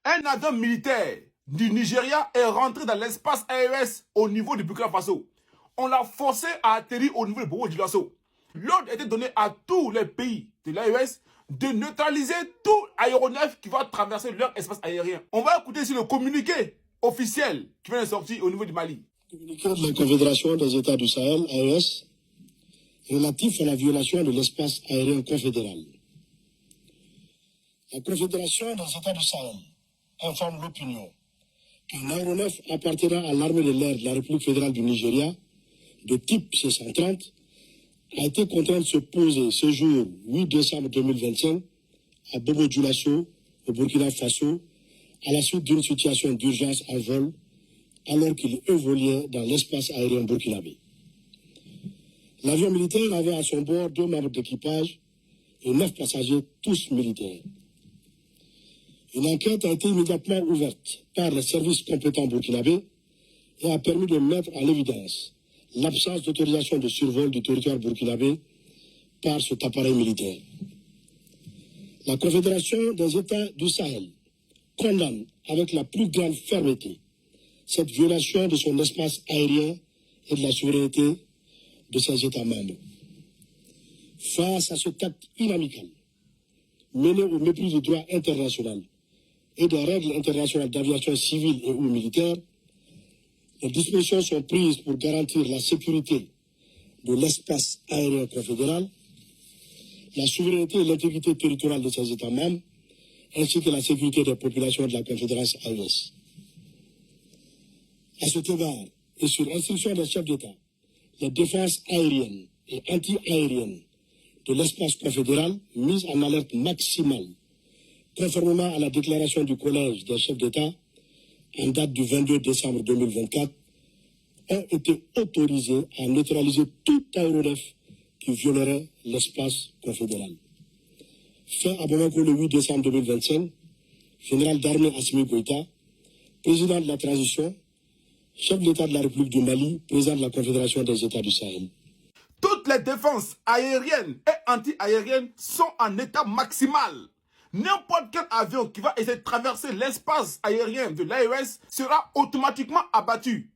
Un avion militaire du Nigeria est rentré dans l'espace aérien au niveau du Burkina Faso. On l'a forcé à atterrir au niveau du Burkina Faso. L'ordre était donné à tous les pays de l'AES de neutraliser tout aéronef qui va traverser leur espace aérien. On va écouter ici le communiqué officiel qui vient de sortir au niveau du Mali. Communiqué de la Confédération des États du Sahel, AES, relatif à la violation de l'espace aérien confédéral. La Confédération des États du Sahel informe l'opinion qu'un aéronef appartenant à l'armée de l'air de la République fédérale du Nigeria, de type C-130, a été contraint de se poser ce jour 8 décembre 2025 à Bobo-Dioulasso, au Burkina Faso, à la suite d'une situation d'urgence en vol, alors qu'il évoluait dans l'espace aérien burkinabé. L'avion militaire avait à son bord 2 membres d'équipage et 9 passagers, tous militaires. Une enquête a été immédiatement ouverte par les services compétents burkinabés et a permis de mettre en évidence l'absence d'autorisation de survol du territoire burkinabé par cet appareil militaire. La Confédération des États du Sahel condamne avec la plus grande fermeté cette violation de son espace aérien et de la souveraineté de ses États membres. Face à cet acte inamical, mené au mépris du droit international et des règles internationales d'aviation civile et ou militaire, les dispositions sont prises pour garantir la sécurité de l'espace aérien confédéral, la souveraineté et l'intégrité territoriale de ses États membres, ainsi que la sécurité des populations de la Confédération AES. À cet égard, et sur instruction des chefs d'État, les défenses aériennes et anti-aériennes de l'espace confédéral, mises en alerte maximale, conformément à la déclaration du Collège des chefs d'État, en date du 22 décembre 2024, ont été autorisés à neutraliser tout aéronef qui violerait l'espace confédéral. Fait à Bamako le 8 décembre 2025, général d'armée Assimi Goïta, président de la transition, chef de l'État de la République du Mali, président de la Confédération des États du Sahel. Toutes les défenses aériennes et anti-aériennes sont en état maximal. N'importe quel avion qui va essayer de traverser l'espace aérien de l'AES sera automatiquement abattu.